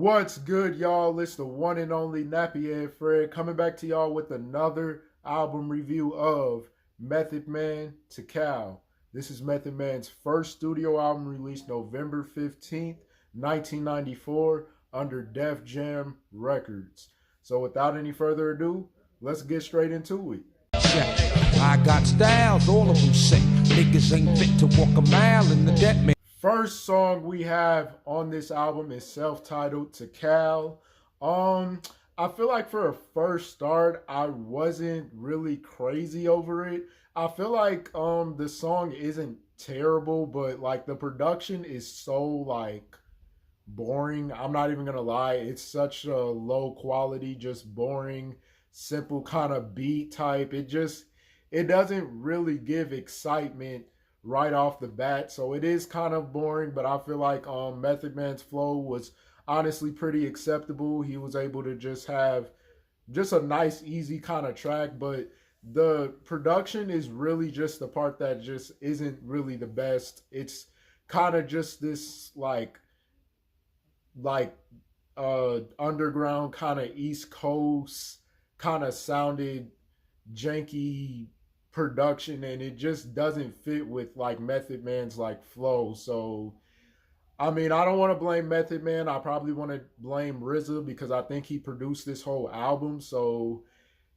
What's good, y'all? It's the one and only Nappy Head Fred coming back to y'all with another album review of Method Man Tical. This is Method Man's first studio album released November 15th, 1994 under Def Jam Records. So without any further ado, let's get straight into it. I got styles, all of them sick. Niggas ain't fit to walk a mile in the debt man. First song we have on this album is self-titled Tical. I feel like for a first start, I wasn't really crazy over it. I feel like the song isn't terrible, but like the production is so like boring. I'm not even gonna lie, it's such a low quality, just boring, simple kind of beat type. It doesn't really give excitement right off the bat, so it is kind of boring. But I feel like Method Man's flow was honestly pretty acceptable. He was able to just have just a nice easy kind of track, but the production is really just the part that just isn't really the best. It's kind of just this like underground kind of East Coast kind of sounded janky production, and it just doesn't fit with like Method Man's like flow. So I mean, I don't want to blame Method Man. I probably want to blame RZA because I think he produced this whole album. So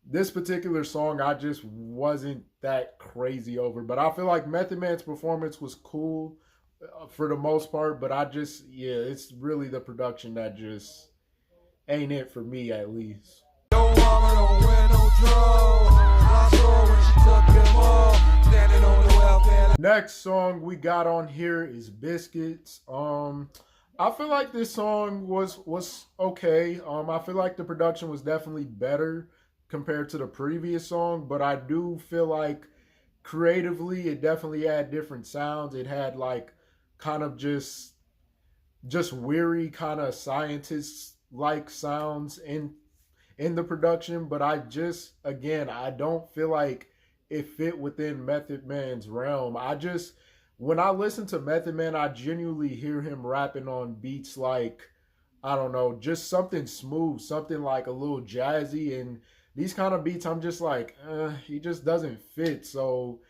this particular song I just wasn't that crazy over, but I feel like Method Man's performance was cool for the most part. But it's really the production that just ain't it for me, at least. Next song we got on here is Biscuits. I feel like this song was okay. I feel like the production was definitely better compared to the previous song, but I do feel like creatively it definitely had different sounds. It had like kind of just weary kind of scientist like sounds in the production, but I don't feel like it fit within Method Man's realm. When I listen to Method Man, I genuinely hear him rapping on beats like, I don't know, just something smooth, something like a little jazzy, and these kind of beats, I'm just like, he just doesn't fit. So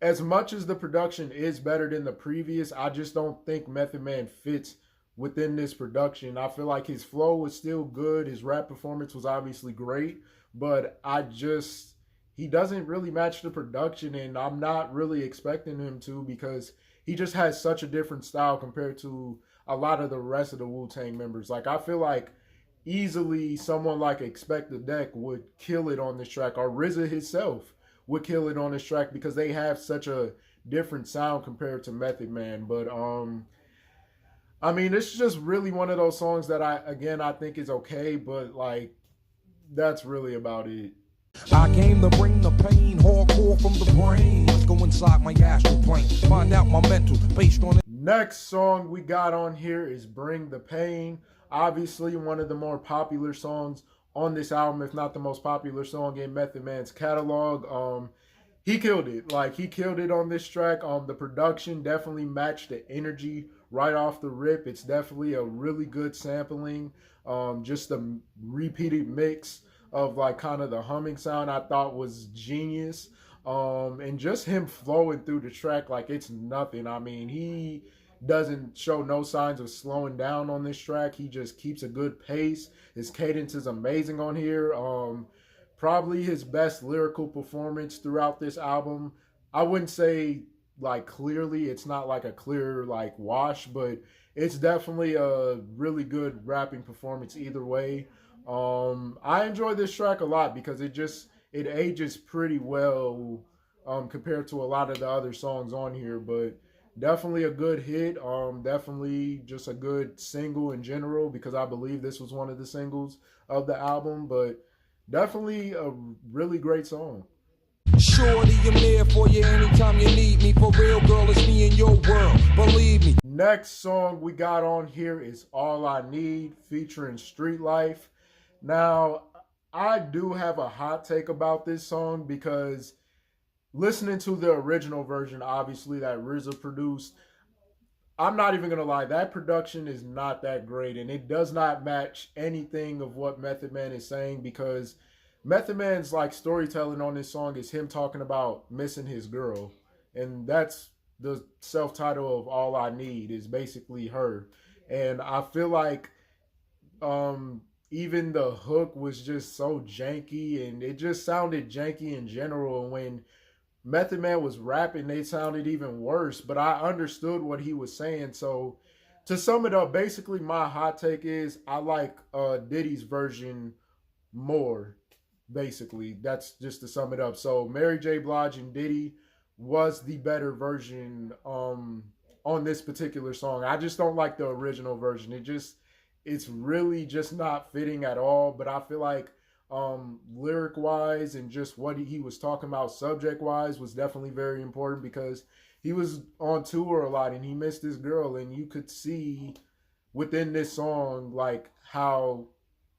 as much as the production is better than the previous, I just don't think Method Man fits within this production. I feel like his flow was still good. His rap performance was obviously great, but he doesn't really match the production, and I'm not really expecting him to because he just has such a different style compared to a lot of the rest of the Wu-Tang members. Like, I feel like easily someone like Expect the Deck would kill it on this track, or RZA himself would kill it on this track because they have such a different sound compared to Method Man. But I mean, it's just really one of those songs that I think is okay, but like that's really about it. I came to bring the pain, hardcore from the brain. Let's go inside my astral plane, find out my mental based on it. Next song we got on here is Bring the Pain. Obviously one of the more popular songs on this album, if not the most popular song in Method Man's catalog. He killed it. Like, he killed it on this track. The production definitely matched the energy right off the rip. It's definitely a really good sampling. Just a repeated mix of like kind of the humming sound I thought was genius. And just him flowing through the track like it's nothing. I mean, he doesn't show no signs of slowing down on this track. He just keeps a good pace. His cadence is amazing on here. Probably his best lyrical performance throughout this album. I wouldn't say like clearly, it's not like a clear like wash, but it's definitely a really good rapping performance either way. I enjoy this track a lot because it ages pretty well compared to a lot of the other songs on here, but definitely a good hit. Definitely just a good single in general because I believe this was one of the singles of the album, but definitely a really great song. Shorty, I'm there for you anytime you need me. For real, girl, it's me in your world, believe me. Next song we got on here is All I Need featuring Street Life. Now, I do have a hot take about this song because listening to the original version, obviously, that RZA produced, I'm not even gonna lie, that production is not that great, and it does not match anything of what Method Man is saying because Method Man's like storytelling on this song is him talking about missing his girl, and that's the self title of All I Need is basically her, and I feel like um even the hook was just so janky, and it just sounded janky in general. And when Method Man was rapping, they sounded even worse, but I understood what he was saying. So to sum it up, basically my hot take is I like Diddy's version more. Basically, that's just to sum it up. So Mary J. Blige and Diddy was the better version on this particular song. I just don't like the original version. It's really just not fitting at all. But I feel like lyric wise and just what he was talking about subject wise was definitely very important because he was on tour a lot and he missed his girl, and you could see within this song like how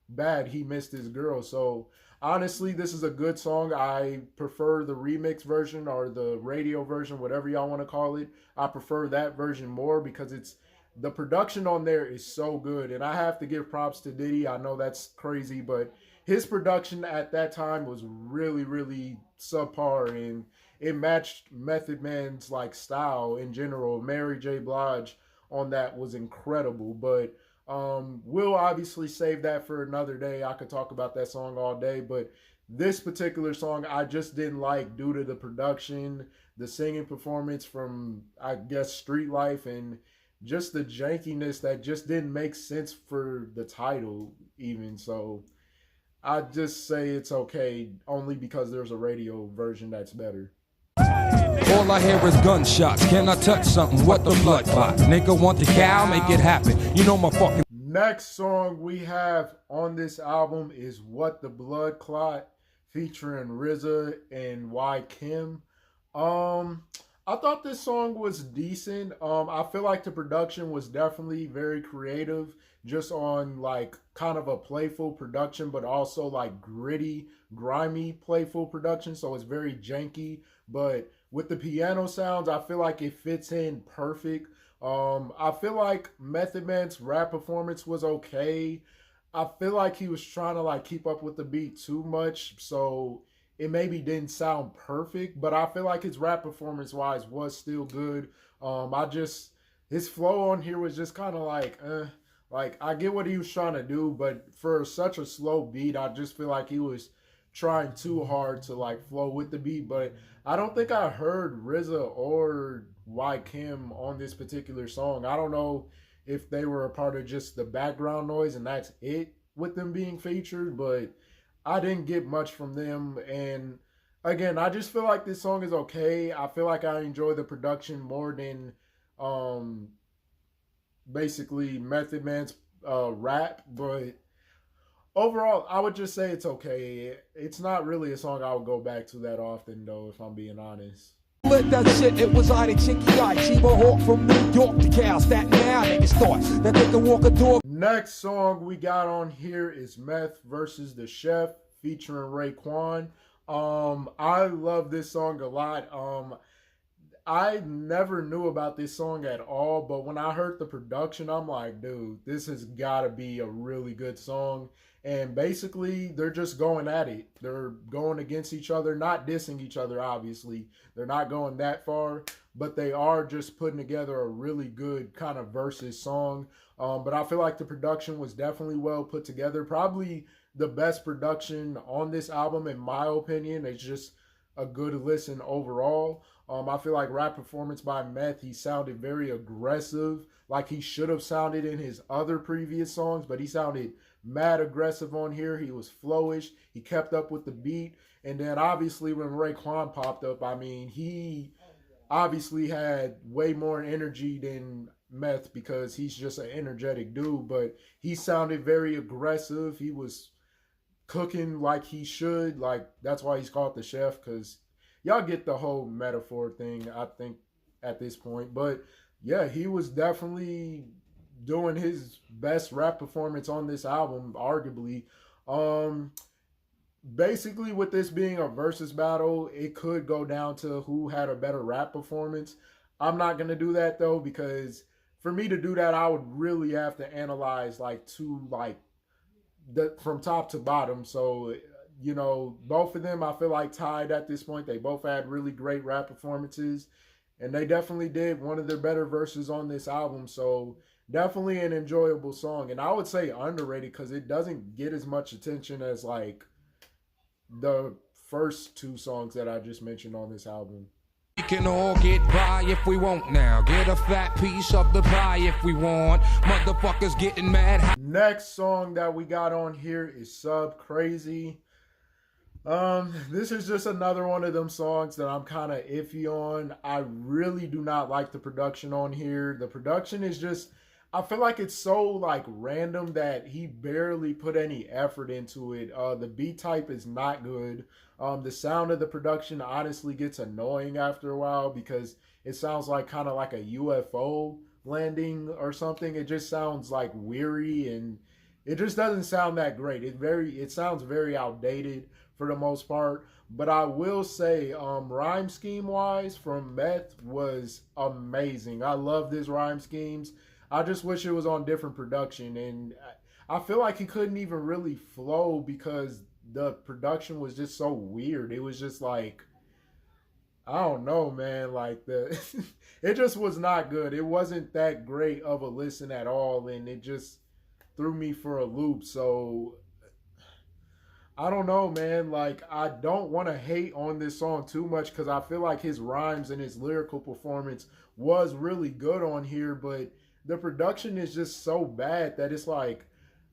bad he missed his girl. So honestly, this is a good song. I prefer the remix version or the radio version, whatever y'all want to call it. I prefer that version more because it's the production on there is so good. And I have to give props to Diddy. I know that's crazy, but his production at that time was really, really subpar, and it matched Method Man's like style in general. Mary J. Blige on that was incredible, but we'll obviously save that for another day. I could talk about that song all day, but this particular song I just didn't like due to the production, the singing performance from I guess Street Life, and just the jankiness that just didn't make sense for the title even. So I just say it's okay only because there's a radio version that's better. All I hear is gunshots. Can I touch something? What the blood clot? Nigga want the cow? Make it happen. You know my fucking. Next song we have on this album is What the Blood Clot featuring RZA and Y Kim. I thought this song was decent. I feel like the production was definitely very creative, just on like kind of a playful production, but also like gritty, grimy, playful production. So it's very janky, but with the piano sounds, I feel like it fits in perfect. I feel like Method Man's rap performance was okay. I feel like he was trying to like keep up with the beat too much, so it maybe didn't sound perfect, but I feel like his rap performance wise was still good. I just his flow on here was just kind of like I get what he was trying to do, but for such a slow beat, I just feel like he was trying too hard to like flow with the beat. But I don't think I heard RZA or Y Kim on this particular song. I don't know if they were a part of just the background noise and that's it with them being featured, but I didn't get much from them. And again, I just feel like this song is okay. I feel like I enjoy the production more than um basically Method Man's rap, but overall, I would just say it's okay. It's not really a song I would go back to that often, though, if I'm being honest. Lit that shit, it was I, Chinky Eye, Chiba Hawk from New York to Cal, Staten now niggas thought that they can walk a dog. Next song we got on here is Meth versus the Chef featuring Raekwon. I love this song a lot. I never knew about this song at all, but when I heard the production, I'm like, dude, this has got to be a really good song. And basically, they're just going at it. They're going against each other, not dissing each other, obviously. They're not going that far, but they are just putting together a really good kind of versus song. But I feel like the production was definitely well put together. Probably the best production on this album, in my opinion. It's just a good listen overall. I feel like rap performance by Meth, he sounded very aggressive, like he should have sounded in his other previous songs, but he sounded mad aggressive on here. He was flowish. He kept up with the beat. And then obviously when Raekwon popped up, I mean, he obviously had way more energy than Meth because he's just an energetic dude, but he sounded very aggressive. He was cooking like he should. Like, that's why he's called the chef, because y'all get the whole metaphor thing, I think, at this point. But yeah, he was definitely doing his best rap performance on this album, arguably. Basically, with this being a versus battle, it could go down to who had a better rap performance. I'm not going to do that, though, because for me to do that, I would really have to analyze like the from top to bottom. So both of them I feel like tied at this point. They both had really great rap performances, and they definitely did one of their better verses on this album. So definitely an enjoyable song, and I would say underrated because it doesn't get as much attention as like the first two songs that I just mentioned on this album. We can all get by if we want now. Get a fat piece of the pie if we want. Motherfuckers getting mad. Next song that we got on here is Sub Crazy. This is just another one of them songs that I'm kind of iffy on. I really do not like the production on here. The production is just, I feel like it's so like random that he barely put any effort into it. The beat type is not good. The sound of the production honestly gets annoying after a while because it sounds like kind of like a UFO landing or something. It just sounds like weary, and it just doesn't sound that great. It sounds very outdated for the most part. But I will say, rhyme scheme wise, from Meth was amazing. I love his rhyme schemes. I just wish it was on different production, and I feel like he couldn't even really flow because the production was just so weird. It was just like, I don't know, man. Like it just was not good. It wasn't that great of a listen at all, and it just threw me for a loop. So I don't know, man. Like, I don't want to hate on this song too much because I feel like his rhymes and his lyrical performance was really good on here, but the production is just so bad that it's like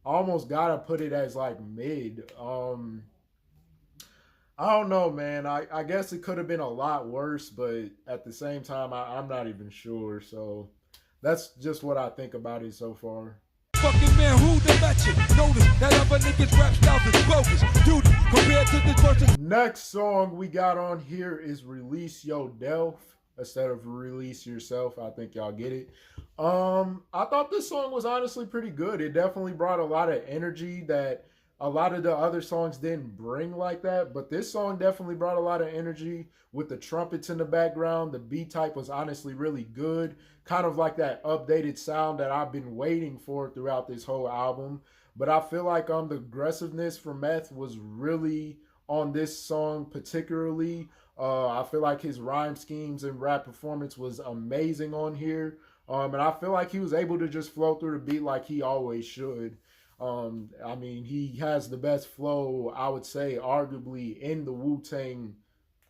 I almost gotta put it as like mid. I don't know, man. I guess it could have been a lot worse, but at the same time, I'm not even sure. So that's just what I think about it so far. Fucking man, who the mention? Notice that other niggas rap styles is bogus. Dude, compared to this person. Next song we got on here is Release Yo Delf instead of Release Yourself. I think y'all get it. I thought this song was honestly pretty good. It definitely brought a lot of energy that a lot of the other songs didn't bring like that, but this song definitely brought a lot of energy with the trumpets in the background. The beat type was honestly really good, kind of like that updated sound that I've been waiting for throughout this whole album. But I feel like the aggressiveness from Meth was really on this song particularly. I feel like his rhyme schemes and rap performance was amazing on here. And I feel like he was able to just flow through the beat like he always should. I mean, he has the best flow, I would say, arguably in the Wu-Tang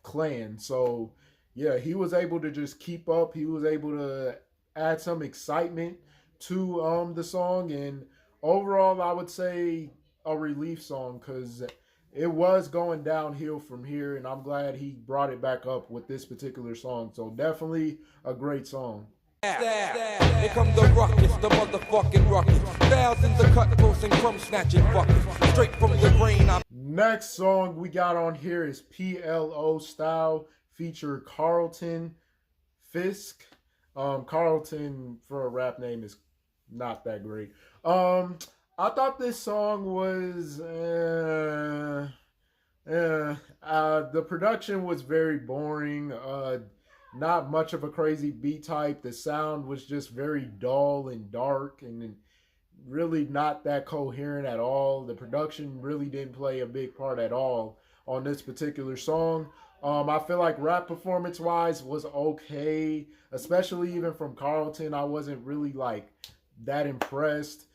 Clan. So, yeah, he was able to just keep up. He was able to add some excitement to the song. And overall, I would say a relief song because it was going downhill from here. And I'm glad he brought it back up with this particular song. So, definitely a great song. Here come the ruckus, the motherfucking ruckus. Thousands of cutthroats and crumb snatching fuckers. Straight from the brain. Next song we got on here is PLO Style, feature Carlton Fisk. Carlton for a rap name is not that great. I thought this song was the production was very boring. Not much of a crazy beat type. The sound was just very dull and dark and really not that coherent at all. The production really didn't play a big part at all on this particular song. I feel like rap performance wise was okay, especially even from Carlton. I wasn't really like that impressed.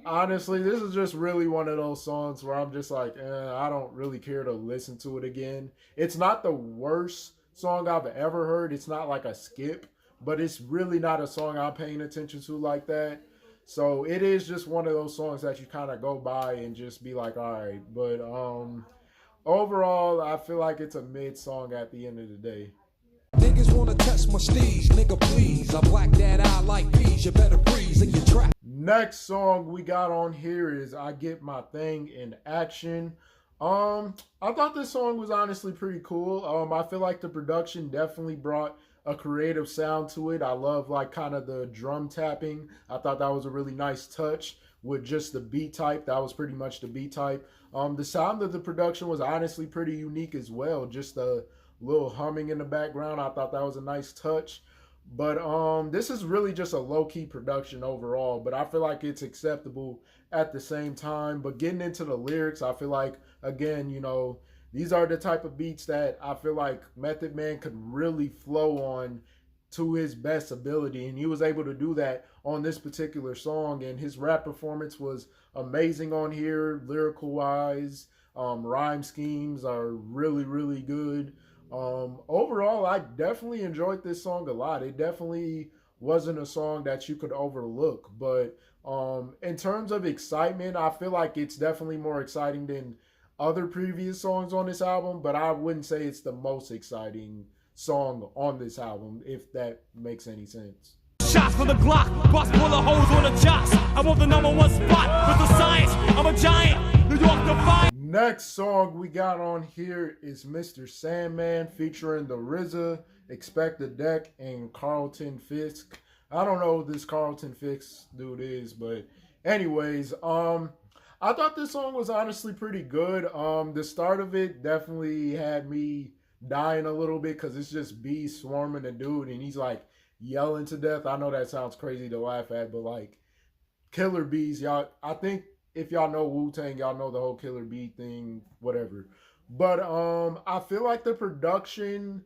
Honestly, this is just really one of those songs where I'm just like, I don't really care to listen to it again. It's not the worst song I've ever heard. It's not like a skip, but it's really not a song I'm paying attention to like that. So it is just one of those songs that you kind of go by and just be like, all right. But overall, I feel like it's a mid song at the end of the day. Niggas wanna test my steez, nigga please. I black that eye like peas, you better freeze in your trap. Next song we got on here is I Get My Thing in Action. I thought this song was honestly pretty cool. I feel like the production definitely brought a creative sound to it. I love like kind of the drum tapping. I thought that was a really nice touch with just the beat type. That was pretty much the beat type. The sound of the production was honestly pretty unique as well. Just a little humming in the background. I thought that was a nice touch. But this is really just a low key production overall, but I feel like it's acceptable at the same time. But getting into the lyrics, I feel like again, these are the type of beats that I feel like Method Man could really flow on to his best ability, and he was able to do that on this particular song. And his rap performance was amazing on here, lyrical wise. Rhyme schemes are really, really good. Overall, I definitely enjoyed this song a lot. It definitely wasn't a song that you could overlook, but in terms of excitement, I feel like it's definitely more exciting than other previous songs on this album, but I wouldn't say it's the most exciting song on this album, if that makes any sense. Shots from the Glock, bust full of holes on the jocks. I want the #1 spot with the science. I'm a giant, New York Defy. Next song we got on here is Mr. Sandman featuring the RZA, Expect the Deck, and Carlton Fisk. I don't know who this Carlton Fisk dude is, but anyways, I thought this song was honestly pretty good. The start of it definitely had me dying a little bit because it's just bees swarming the dude and he's like yelling to death. I know that sounds crazy to laugh at, but like killer bees, y'all. I think if y'all know Wu-Tang, y'all know the whole killer bee thing, whatever. But I feel like the production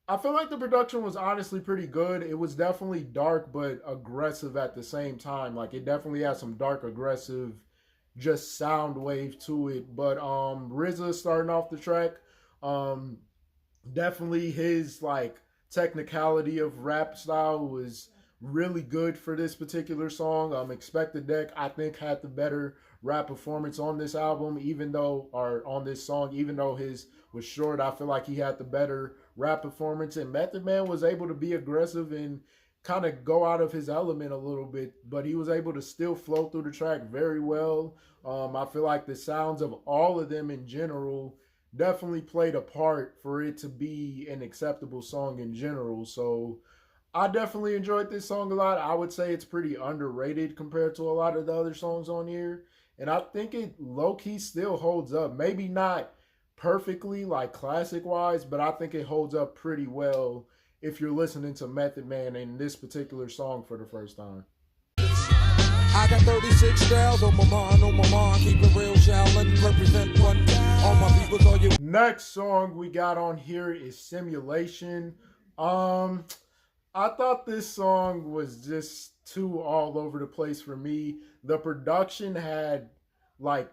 was honestly pretty good. It was definitely dark but aggressive at the same time. Like it definitely had some dark aggressive just sound wave to it. But RZA starting off the track, definitely his like technicality of rap style was really good for this particular song. Expect the Deck, I think, had the better rap performance on this album, on this song, even though his was short. I feel like he had the better rap performance, and Method Man was able to be aggressive and kind of go out of his element a little bit, but he was able to still flow through the track very well. I feel like the sounds of all of them in general definitely played a part for it to be an acceptable song in general. So I definitely enjoyed this song a lot. I would say it's pretty underrated compared to a lot of the other songs on here. And I think it low-key still holds up. Maybe not perfectly like classic wise, but I think it holds up pretty well if you're listening to Method Man in this particular song for the first time. I got 36 styles on my mind, keep it real, shallin', represent one. All my people's all you. Next song we got on here is Simulation. I thought this song was just too all over the place for me. The production had like,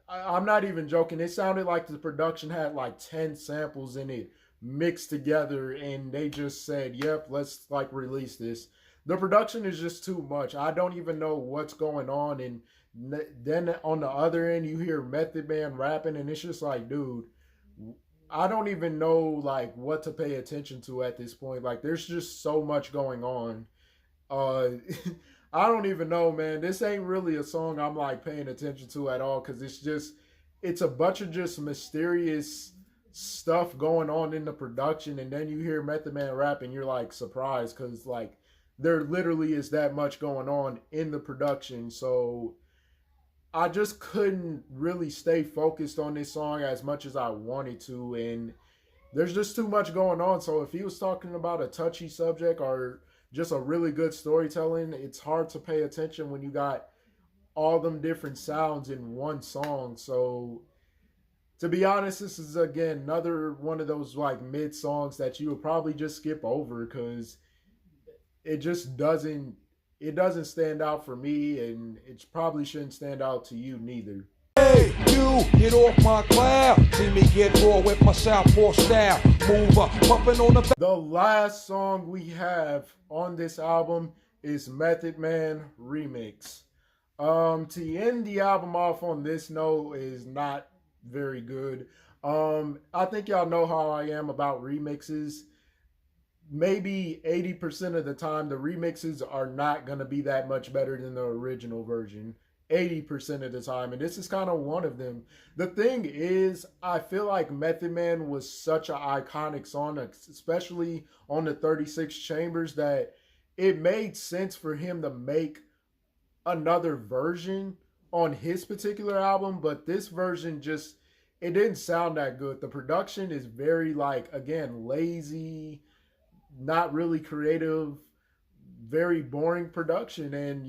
I'm not even joking, it sounded like the production had like 10 samples in it mixed together and they just said, yep, let's like release this. The production is just too much. I don't even know what's going on. And then on the other end, you hear Method Man rapping, and it's just like, dude, I don't even know like what to pay attention to at this point. Like, there's just so much going on. Uh, I don't even know, man. This ain't really a song I'm like paying attention to at all because it's a bunch of just mysterious stuff going on in the production, and then you hear Method Man rap, and you're like surprised because like there literally is that much going on in the production. So I just couldn't really stay focused on this song as much as I wanted to, and there's just too much going on. So if he was talking about a touchy subject or just a really good storytelling, it's hard to pay attention when you got all them different sounds in one song. So to be honest, this is again another one of those like mid songs that you would probably just skip over because it just doesn't stand out for me, and it probably shouldn't stand out to you neither. Hey, you, get off my cloud. See me get raw with my southpaw style. Move up, pumping on the. The last song we have on this album is Method Man Remix. To end the album off on this note is not very good. I think y'all know how I am about remixes. Maybe 80% of the time, the remixes are not going to be that much better than the original version. 80% of the time, and this is kind of one of them. The thing is, I feel like Method Man was such an iconic song, especially on the 36 Chambers, that it made sense for him to make another version on his particular album, but this version just, it didn't sound that good. The production is very like, again, lazy, not really creative, very boring production. And,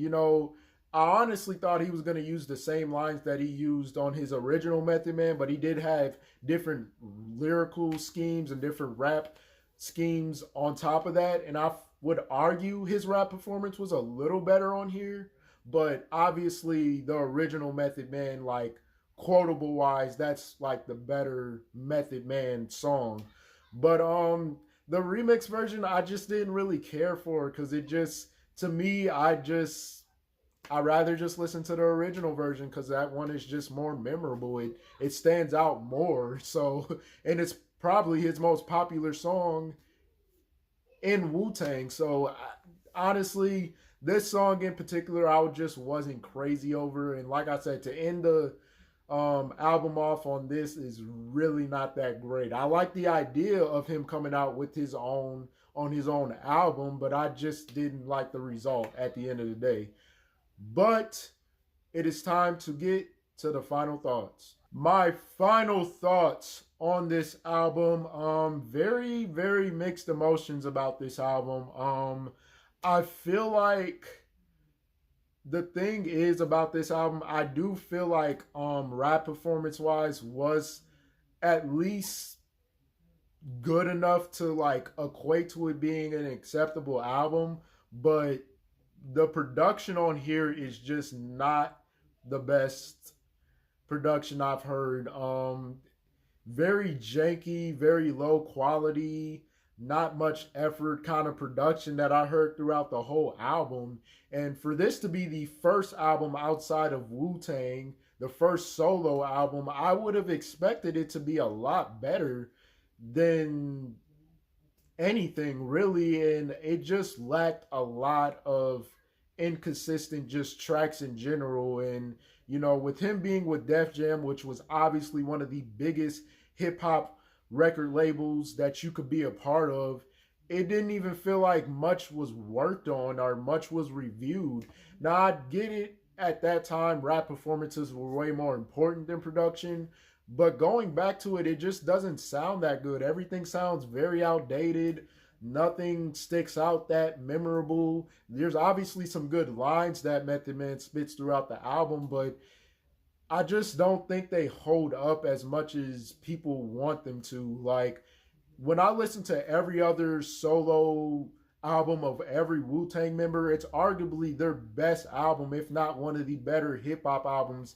I honestly thought he was going to use the same lines that he used on his original Method Man, but he did have different lyrical schemes and different rap schemes on top of that. And I would argue his rap performance was a little better on here, but obviously the original Method Man, like quotable wise, that's like the better Method Man song. But the remix version I just didn't really care for because it just, to me, I rather just listen to the original version because that one is just more memorable. It stands out more. So, and it's probably his most popular song in Wu Tang. So, honestly, this song in particular, just wasn't crazy over. And like I said, to end the album off on this is really not that great. I like the idea of him coming out with his own on his own album, but I just didn't like the result at the end of the day. But it is time to get to the final thoughts. My final thoughts on this album, very, very mixed emotions about this album. I feel like the thing is about this album, I do feel like rap performance wise was at least good enough to like equate to it being an acceptable album, but the production on here is just not the best production I've heard. Very janky, very low quality, not much effort kind of production that I heard throughout the whole album. And for this to be the first album outside of Wu Tang, the first solo album, I would have expected it to be a lot better than anything really. And it just lacked a lot of inconsistent just tracks in general. And with him being with Def Jam, which was obviously one of the biggest hip-hop record labels that you could be a part of, it didn't even feel like much was worked on or much was reviewed. Now, I get it, at that time rap performances were way more important than production, but going back to it, it just doesn't sound that good. Everything sounds very outdated. Nothing sticks out that memorable. There's obviously some good lines that Method Man spits throughout the album, but I just don't think they hold up as much as people want them to. Like, when I listen to every other solo album of every Wu Tang member, it's arguably their best album, if not one of the better hip hop albums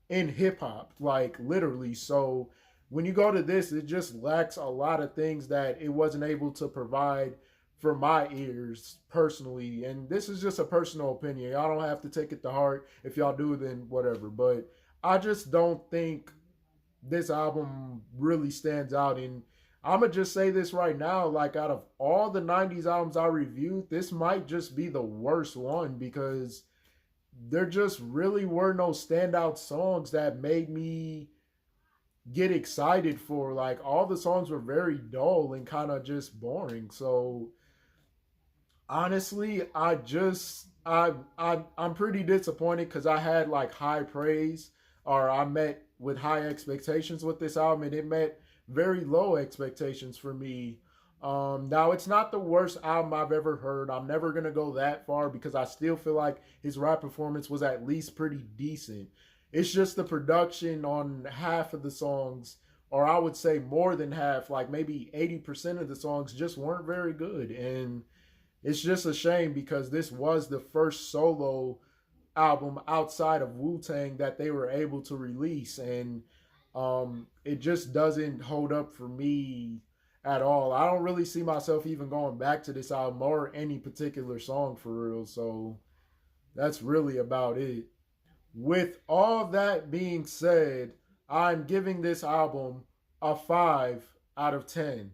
in hip hop, like literally. So when you go to this, it just lacks a lot of things that it wasn't able to provide for my ears personally. And this is just a personal opinion. Y'all don't have to take it to heart. If y'all do, then whatever. But I just don't think this album really stands out. And I'm going to just say this right now, like out of all the 90s albums I reviewed, this might just be the worst one because there just really were no standout songs that made me get excited for. Like, all the songs were very dull and kind of just boring. So honestly, I'm pretty disappointed because I had like high praise, or I met with high expectations with this album, and it met very low expectations for me. Now, it's not the worst album I've ever heard. I'm never going to go that far because I still feel like his rap performance was at least pretty decent. It's just the production on half of the songs, or I would say more than half, like maybe 80% of the songs just weren't very good. And it's just a shame because this was the first solo album outside of Wu-Tang that they were able to release. And it just doesn't hold up for me at all. I don't really see myself even going back to this album or any particular song for real. So that's really about it. With all that being said, I'm giving this album a 5 out of 10.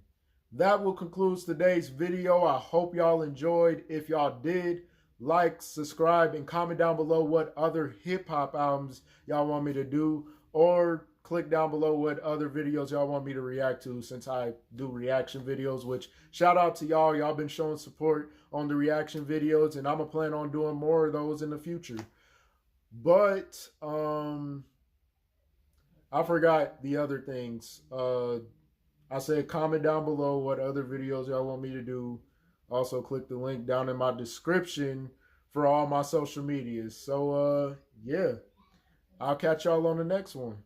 That will conclude today's video. I hope y'all enjoyed. If y'all did, like, subscribe, and comment down below what other hip-hop albums y'all want me to do, or click down below what other videos y'all want me to react to, since I do reaction videos, which shout out to y'all. Y'all been showing support on the reaction videos, and I'm going to plan on doing more of those in the future. But I forgot the other things. I said comment down below what other videos y'all want me to do. Also, click the link down in my description for all my social medias. So, yeah, I'll catch y'all on the next one.